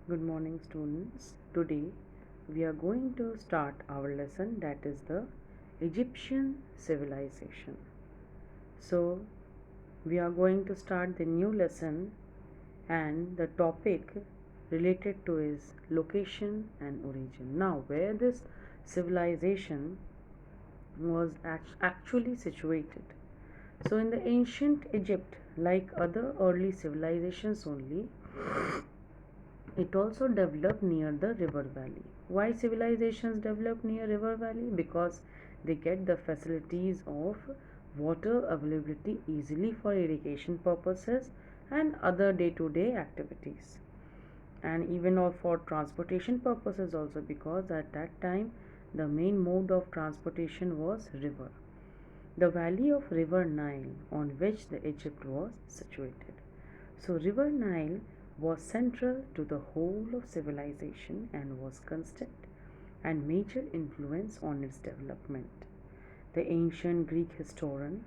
Good morning, students. Today we are going to start our lesson, that is the Egyptian civilization. So, we are going to start the new lesson, and the topic related to is location and origin. Now, where this civilization was actually situated. So, in the ancient Egypt, like other early civilizations only, it also developed near the river valley. Why civilizations develop near river valley? Because they get the facilities of water availability easily for irrigation purposes and other day-to-day activities, and even for transportation purposes also, because at that time the main mode of transportation was river, the valley of river Nile on which the Egypt was situated. So, River Nile was central to the whole of civilization and was constant and major influence on its development. The ancient Greek historian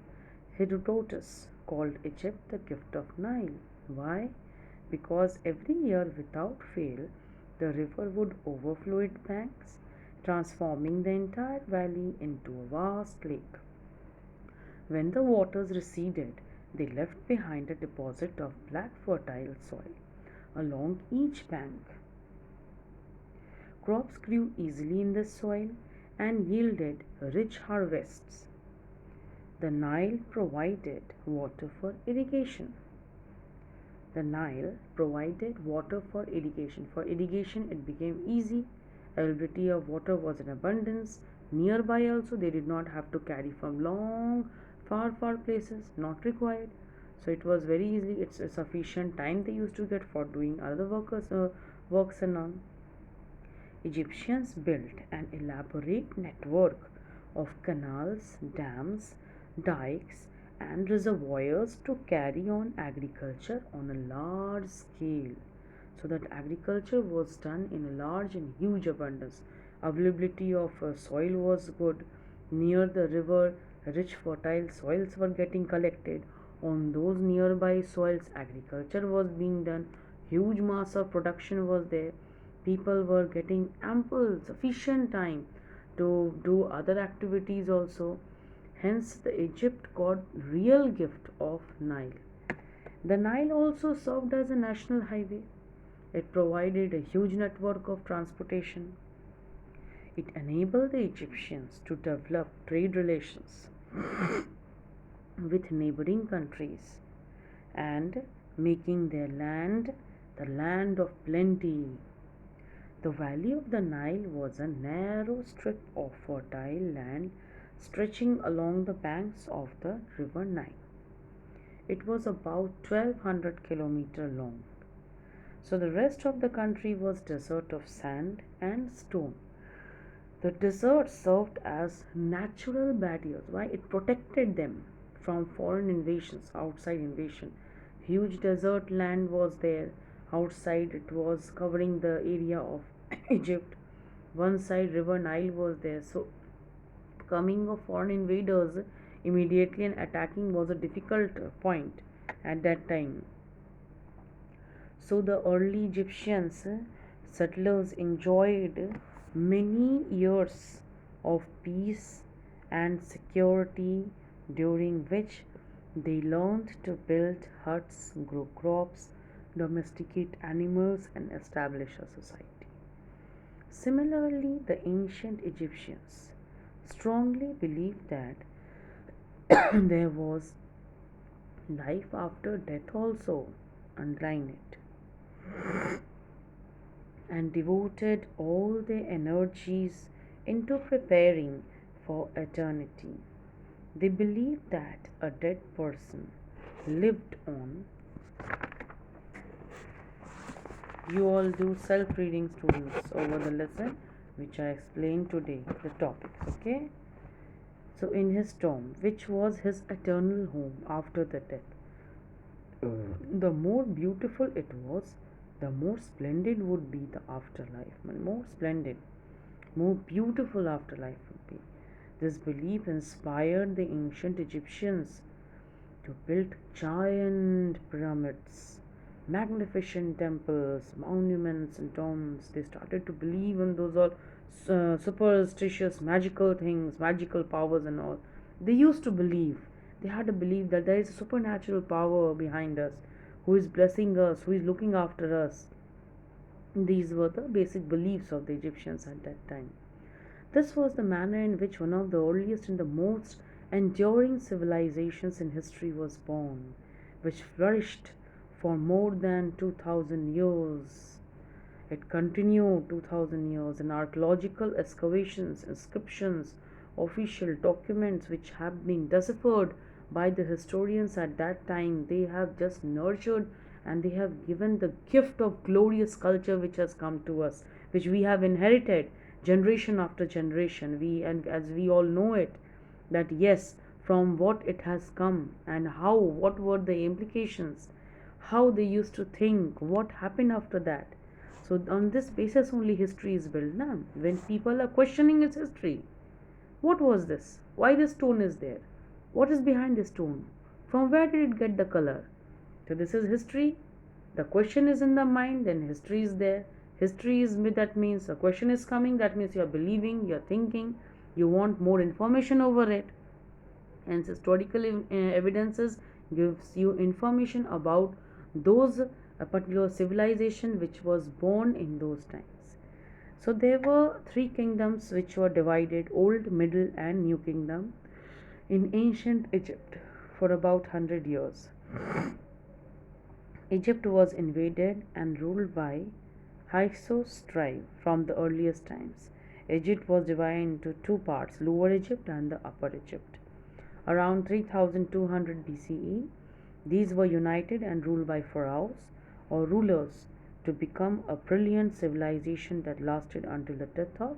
Herodotus called Egypt the gift of Nile. Why? Because every year without fail the river would overflow its banks, transforming the entire valley into a vast lake. When the waters receded, they left behind a deposit of black fertile soil along each bank. Crops grew easily in this soil and yielded rich harvests. The Nile provided water for irrigation. The Nile provided water for irrigation. For irrigation, it became easy. Availability of water was in abundance. Nearby also, they did not have to carry from long, far places, not required. So it was very easy. It's a sufficient time they used to get for doing other works and all. Egyptians built an elaborate network of canals, dams, dikes, and reservoirs to carry on agriculture on a large scale. So that agriculture was done in a large and huge abundance. Availability of soil was good. Near the river, rich fertile soils were getting collected. On those nearby soils, agriculture was being done. Huge mass of production was there. People were getting ample, sufficient time to do other activities also. Hence, the Egypt got real gift of Nile. The Nile also served as a national highway. It provided a huge network of transportation. It enabled the Egyptians to develop trade relations with neighboring countries and making their land the land of plenty. The valley of the Nile was a narrow strip of fertile land stretching along the banks of the river Nile. It was about 1200 kilometers long. So the rest of the country was desert of sand and stone. The desert served as natural barriers. Why? It protected them from foreign invasions, outside invasion. Huge desert land was there. Outside it was covering the area of Egypt. One side river Nile was there. So coming of foreign invaders immediately and attacking was a difficult point at that time. So the early Egyptians settlers enjoyed many years of peace and security, during which they learned to build huts, grow crops, domesticate animals, and establish a society. Similarly, the ancient Egyptians strongly believed that there was life after death also. Underline it. And devoted all their energies into preparing for eternity. They believed that a dead person lived on. You all do self reading, students, over the lesson which I explained today, the topics, okay? So, in his tomb, which was his eternal home after the death, the more beautiful it was, the more splendid would be the afterlife. More splendid, more beautiful afterlife would be. This belief inspired the ancient Egyptians to build giant pyramids magnificent temples, monuments, and tombs. They started to believe in those all superstitious, magical things, magical powers, and all. They used to believe. They had a belief that there is a supernatural power behind us, who is blessing us, who is looking after us. These were the basic beliefs of the Egyptians at that time. This was the manner in which one of the earliest and the most enduring civilizations in history was born, which flourished for more than 2000 years. It continued 2000 years, and archaeological excavations, inscriptions, official documents which have been deciphered by the historians at that time, they have just nurtured and they have given the gift of glorious culture which has come to us, which we have inherited generation after generation. And as we all know it, that yes, from what it has come and how, what were the implications, how they used to think, what happened after that. So on this basis only history is built now. When people are questioning its history, what was this? Why this stone is there? What is behind this stone? From where did it get the color? So this is history. The question is in the mind, then history is there. History is that means a question is coming, that means you are believing, you are thinking, you want more information over it. Hence historical evidences gives you information about those particular civilization which was born in those times. So there were three kingdoms which were divided: old, middle, and new kingdom in ancient Egypt for about 100 years. Egypt was invaded and ruled by Hyksos tribe from the earliest times. Egypt was divided into two parts: Lower Egypt and the Upper Egypt. Around 3200 BCE, these were united and ruled by pharaohs or rulers to become a brilliant civilization that lasted until the death of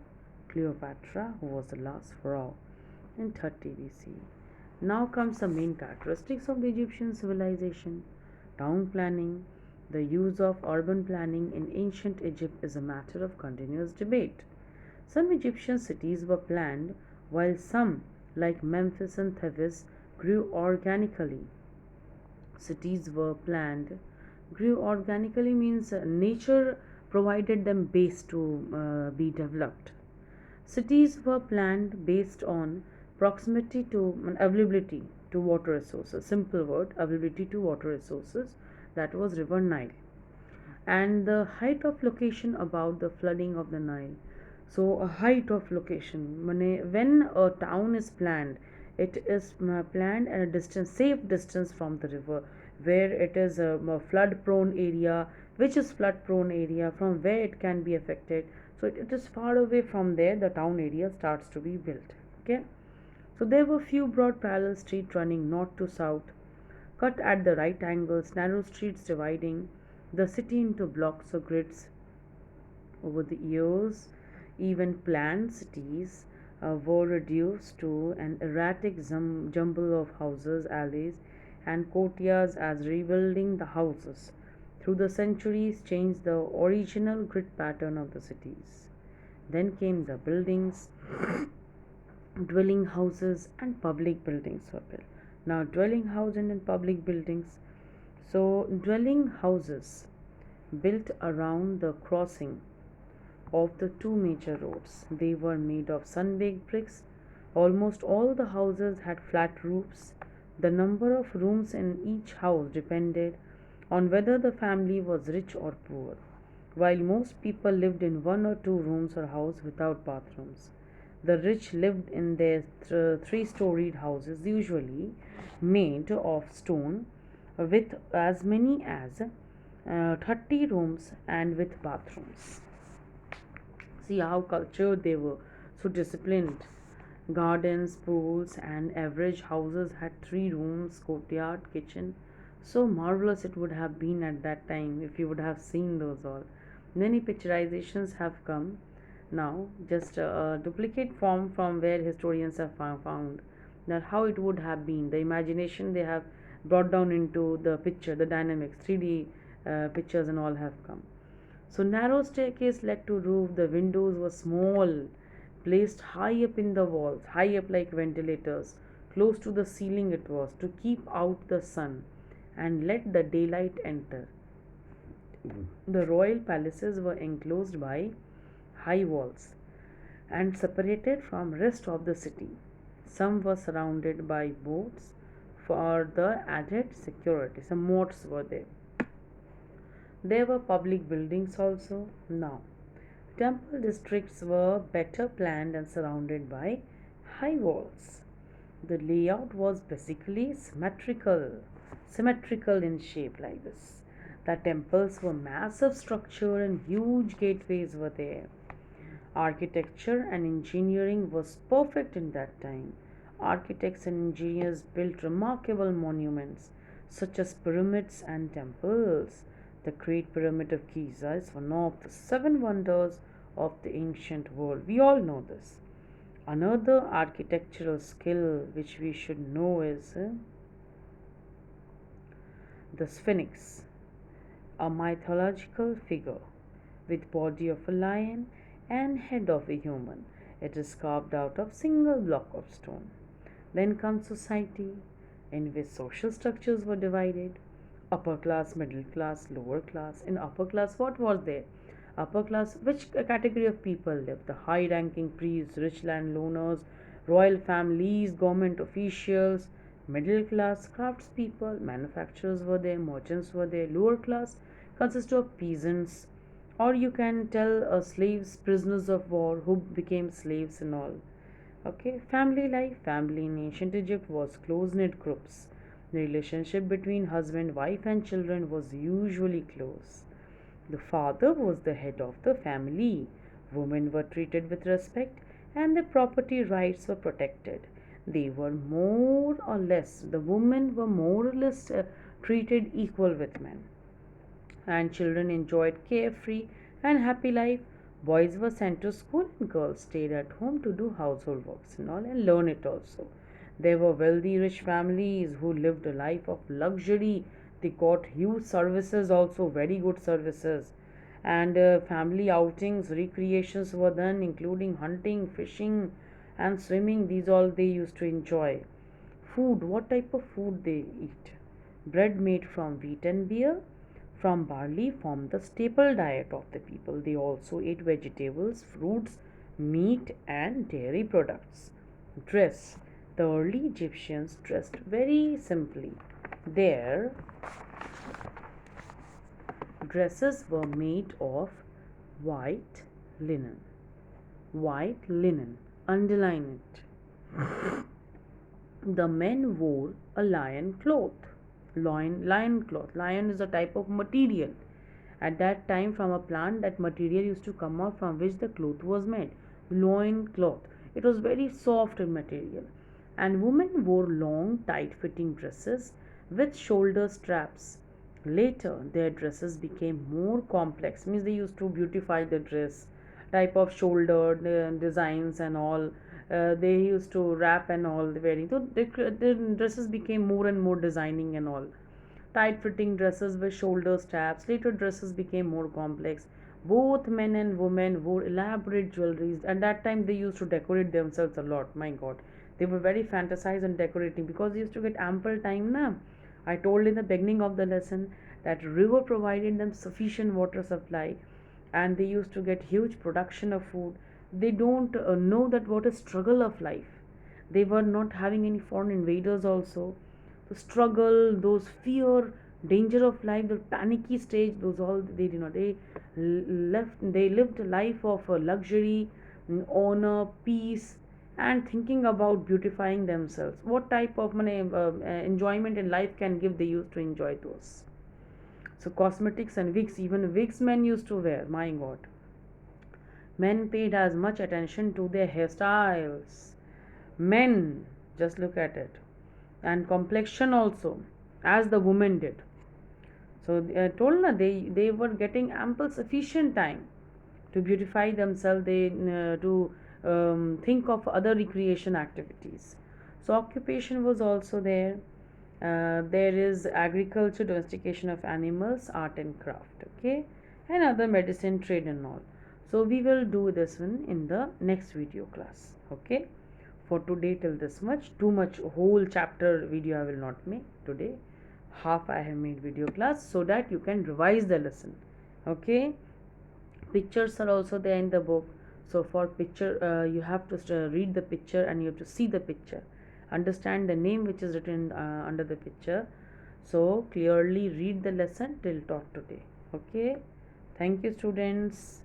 Cleopatra, who was the last pharaoh in 30 BCE. Now comes the main characteristics of the Egyptian civilization. Town planning. The use of urban planning in ancient Egypt is a matter of continuous debate. Some Egyptian cities were planned, while some, like Memphis and Thebes, grew organically. Cities were planned. Grew organically means nature provided them base to be developed. Cities were planned based on proximity to availability to water resources. Simple word, availability to water resources. That was River Nile. And the height of location about the flooding of the Nile. So, a height of location. When a town is planned, it is planned at a distance, safe distance from the river, where it is a flood prone area, which is flood prone area, from where it can be affected. So, it is far away from there, the town area starts to be built. Okay. So, there were few broad parallel streets running north to south, cut at the right angles, narrow streets dividing the city into blocks or grids. Over the years, even planned cities were reduced to an erratic jumble of houses, alleys, and courtyards as rebuilding the houses through the centuries changed the original grid pattern of the cities. Then came the buildings, dwelling houses, and public buildings were built. Now, dwelling houses and public buildings. So, dwelling houses built around the crossing of the two major roads. They were made of sun-baked bricks. Almost all the houses had flat roofs. The number of rooms in each house depended on whether the family was rich or poor, while most people lived in one or two rooms or house without bathrooms. The rich lived in their three-storied houses, usually made of stone, with as many as 30 rooms and with bathrooms. See how cultured they were, so disciplined. Gardens, pools, and average houses had three rooms, courtyard, kitchen. So marvelous it would have been at that time if you would have seen those all. Many picturizations have come now, just a duplicate form from where historians have found that how it would have been. The imagination they have brought down into the picture, the dynamics, 3D pictures, and all have come. So narrow staircase led to roof. The windows were small, placed high up in the walls, high up like ventilators. Close to the ceiling it was, to keep out the sun and let the daylight enter. The royal palaces were enclosed by high walls and separated from rest of the city. Some were surrounded by moats for the added security. Some moats were there. There were public buildings also. Now, temple districts were better planned and surrounded by high walls. The layout was basically symmetrical in shape like this. The temples were massive structure and huge gateways were there. Architecture and engineering was perfect in that time. Architects and engineers built remarkable monuments such as pyramids and temples. The Great Pyramid of Giza is one of the seven wonders of the ancient world. We all know this. Another architectural skill which we should know is the Sphinx, a mythological figure with body of a lion and head of a human. It is carved out of single block of stone. Then comes society, in which social structures were divided: upper class, middle class, lower class. In upper class, what was there? Upper class, which category of people lived? The high ranking priests, rich landowners, royal families, government officials. Middle class, craftspeople, manufacturers were there, merchants were there. Lower class consists of peasants, or you can tell slaves, prisoners of war who became slaves and all. Okay, family life. Family in ancient Egypt was close knit groups. The relationship between husband, wife, and children was usually close. The father was the head of the family. Women were treated with respect and their property rights were protected. They were more or less, the women were more or less treated equal with men. And children enjoyed carefree and happy life. Boys were sent to school and girls stayed at home to do household works and all and learn it also. There were wealthy, rich families who lived a life of luxury. They got huge services, also very good services. And family outings, recreations were done, including hunting, fishing, and swimming. These all they used to enjoy. Food, what type of food they eat? Bread made from wheat and beer from barley formed the staple diet of the people. They also ate vegetables, fruits, meat, and dairy products. Dress. The early Egyptians dressed very simply. Their dresses were made of white linen. White linen. Underline it. The men wore a lion cloth. Lion cloth. Lion is a type of material. At that time, from a plant, that material used to come out from which the cloth was made. Loin cloth. It was very soft material. And women wore long, tight fitting dresses with shoulder straps. Later, their dresses became more complex, means they used to beautify the dress, type of shoulder designs and all. They used to wrap and all the wearing. So the dresses became more and more designing and all. Tight fitting dresses with shoulder straps. Later, dresses became more complex. Both men and women wore elaborate jewelries. At that time, they used to decorate themselves a lot. My God, they were very fantasized and decorating because they used to get ample time. Na, I told in the beginning of the lesson that river provided them sufficient water supply, and they used to get huge production of food. They don't know that what is struggle of life. They were not having any foreign invaders also. The struggle, those fear, danger of life, the panicky stage, those all they did not. They lived a life of luxury, honor, peace, and thinking about beautifying themselves. What type of enjoyment in life can give, they used to enjoy those. So cosmetics and wigs, even wigs men used to wear. My God, men paid as much attention to their hairstyles. Men, just look at it, and complexion also, as the women did. So I told na, they were getting ample sufficient time to beautify themselves. They to think of other recreation activities. So occupation was also there. There is agriculture, domestication of animals, art and craft, okay, and other medicine, trade and all. So we will do this one in the next video class, okay. For today till this much, too much whole chapter video I will not make today. Half I have made video class so that you can revise the lesson. Okay, pictures are also there in the book. So for picture, you have to read the picture and you have to see the picture, understand the name which is written under the picture. So clearly read the lesson till taught today. Okay, thank you students.